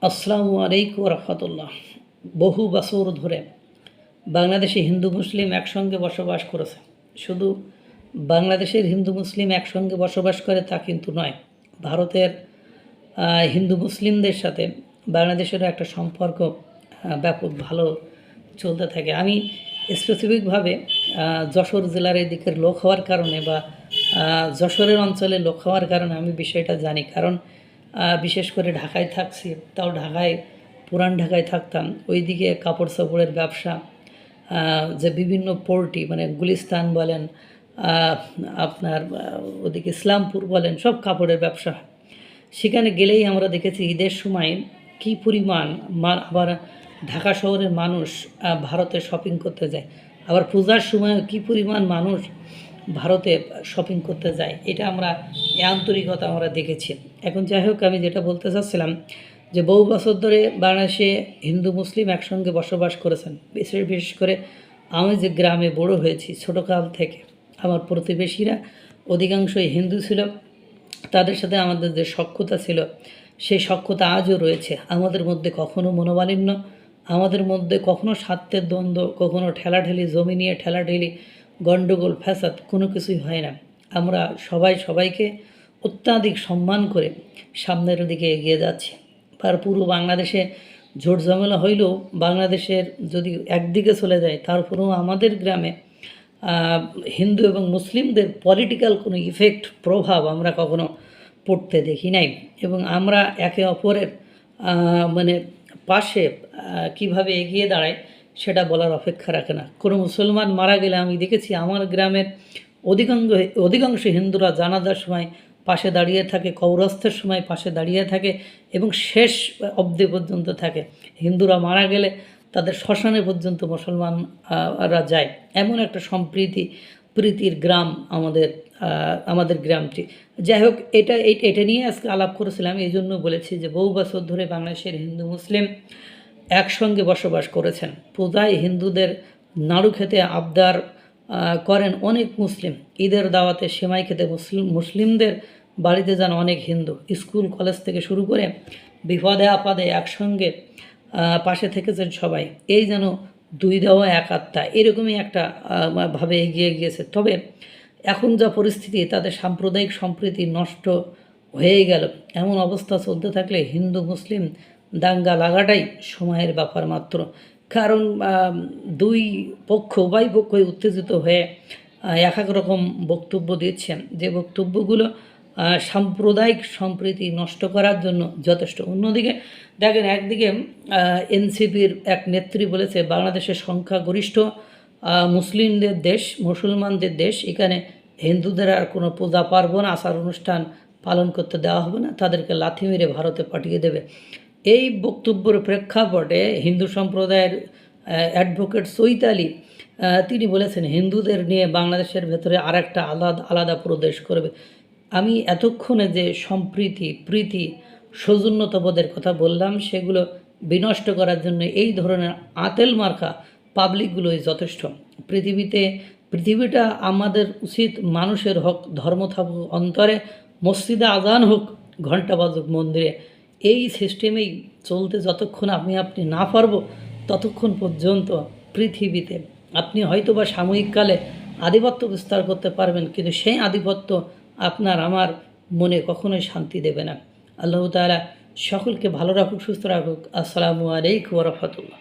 আসসালামু আলাইকুম রহমতুল্লাহ। বহু বছর ধরে বাংলাদেশে হিন্দু মুসলিম একসঙ্গে বসবাস করেছে। শুধু বাংলাদেশের হিন্দু মুসলিম একসঙ্গে বসবাস করে তা কিন্তু নয়। ভারতের হিন্দু মুসলিমদের সাথে বাংলাদেশেরও একটা সম্পর্ক ব্যাপক ভালো চলতে থাকে। আমি স্পেসিফিকভাবে যশোর জেলার এই দিকের লোক হওয়ার কারণে বা যশোরের অঞ্চলে লোক হওয়ার কারণে আমি বিষয়টা জানি। কারণ বিশেষ করে ঢাকায় থাকছি, তাও ঢাকায় পুরান ঢাকায় থাকতাম। ওইদিকে কাপড় চোপড়ের ব্যবসা, যে বিভিন্ন পোর্টি মানে গুলিস্তান বলেন, আপনার ওদিকে ইসলামপুর বলেন, সব কাপড়ের ব্যবসা হয়। সেখানে গেলেই আমরা দেখেছি ঈদের সময় কী পরিমাণ আবার ঢাকা শহরের মানুষ ভারতে শপিং করতে যায়। আবার পূজার সময় কী পরিমাণ মানুষ ভারতে শপিং করতে যায়। এটা আমরা এই আন্তরিকতা আমরা দেখেছি। এখন যাই হোক, আমি যেটা বলতে চাচ্ছিলাম যে বহু বছর ধরে বাংলাদেশে হিন্দু মুসলিম একসঙ্গে বসবাস করেছেন। বিশেষ করে আমি যে গ্রামে বড় হয়েছি ছোটোকাল থেকে, আমার প্রতিবেশীরা অধিকাংশই হিন্দু ছিল। তাদের সাথে আমাদের যে সখ্যতা ছিল সেই সখ্যতা আজও রয়েছে। আমাদের মধ্যে কখনো মনোমালিন্য, আমাদের মধ্যে কখনো স্বার্থের দ্বন্দ্ব, কখনো ঠেলাঠেলি, জমি নিয়ে ঠেলাঠেলি, গণ্ডগোল, ফ্যাসাদ কোনো কিছুই হয় না। আমরা সবাই সবাইকে অত্যাধিক সম্মান করে সামনের দিকে এগিয়ে যাচ্ছি। আর পুরো বাংলাদেশে ঝোট ঝামেলা হইলেও বাংলাদেশের যদি একদিকে চলে যায়, তারপরেও আমাদের গ্রামে হিন্দু এবং মুসলিমদের পলিটিক্যাল কোনো ইফেক্ট, প্রভাব আমরা কখনো পড়তে দেখি নাই। এবং আমরা একে অপরের মানে পাশে কিভাবে এগিয়ে দাঁড়ায় সেটা বলার অপেক্ষা রাখে না। কোনো মুসলমান মারা গেলে আমি দেখেছি আমার গ্রামের অধিকাংশ হিন্দুরা জানাজার সময় পাশে দাঁড়িয়ে থাকে, কবরস্থের সময় পাশে দাঁড়িয়ে থাকে এবং শেষ অবধি পর্যন্ত থাকে। হিন্দুরা মারা গেলে তাদের শ্মশানে পর্যন্ত মুসলমানরা যায়। এমন একটা প্রীতির গ্রাম আমাদের গ্রামটি। যাই হোক, এটা নিয়ে আজকে আলাপ করেছিলাম। এই জন্য বলেছি যে বহু বছর ধরে বাংলাদেশের হিন্দু মুসলিম একসঙ্গে বসবাস করেছেন। পূজায় হিন্দুদের নাড়ু খেতে আবদার করেন অনেক মুসলিম। ঈদের দাওয়াতে সেমাই খেতে মুসলিমদের বাড়িতে যান অনেক হিন্দু। স্কুল কলেজ থেকে শুরু করে বিপদে আপদে একসঙ্গে পাশে থেকেছেন সবাই। এই যেন দুই দেওয়া এক আত্মা, এরকমই একটা ভাবে এগিয়ে গিয়েছে। তবে এখন যা পরিস্থিতি, তাদের সাম্প্রদায়িক সম্প্রীতি নষ্ট হয়ে গেল। এমন অবস্থা চলতে থাকলে হিন্দু মুসলিম দাঙ্গা লাগাটাই সময়ের ব্যাপার মাত্র। কারণ দুই পক্ষ, উভয় পক্ষই উত্তেজিত হয়ে এক এক রকম বক্তব্য দিচ্ছেন, যে বক্তব্যগুলো সাম্প্রদায়িক সম্প্রীতি নষ্ট করার জন্য যথেষ্ট। অন্যদিকে দেখেন, একদিকে এনসিপির এক নেত্রী বলেছে বাংলাদেশের সংখ্যাগরিষ্ঠ মুসলিমদের দেশ, মুসলমানদের দেশ, এখানে হিন্দুদের আর কোনো পূজা পার্বণ, আচার অনুষ্ঠান পালন করতে দেওয়া হবে না, তাদেরকে লাথি মেরে ভারতে পাঠিয়ে দেবে। এই বক্তব্যের প্রেক্ষাপটে হিন্দু সম্প্রদায়ের অ্যাডভোকেট চৈতালি তিনি বলেছেন হিন্দুদের নিয়ে বাংলাদেশের ভেতরে আর একটা আলাদা প্রদেশ করবে। আমি এতক্ষণে যে সম্প্রীতি, প্রীতি, সৌজন্যতাবোধের কথা বললাম, সেগুলো বিনষ্ট করার জন্য এই ধরনের আতেল মার্কা পাবলিকগুলোই যথেষ্ট। পৃথিবীটা আমাদের উচিত মানুষের হোক, ধর্ম থাকুক অন্তরে, মসজিদে আজান হোক, ঘণ্টা বাজুক মন্দিরে, এই সিস্টেমেই চলতে যতক্ষণ আপনি না পারব, ততক্ষণ পর্যন্ত পৃথিবীতে আপনি হয়তো বা সাময়িককালে আধিপত্য বিস্তার করতে পারবেন, কিন্তু সেই আধিপত্য আপনার আমার মনে কখনোই শান্তি দেবে না। আল্লাহ তাআলা সকলকে ভালো রাখুক, সুস্থ রাখুক। আসসালামু আলাইকুম ওয়া রাহমাতুল্লাহ।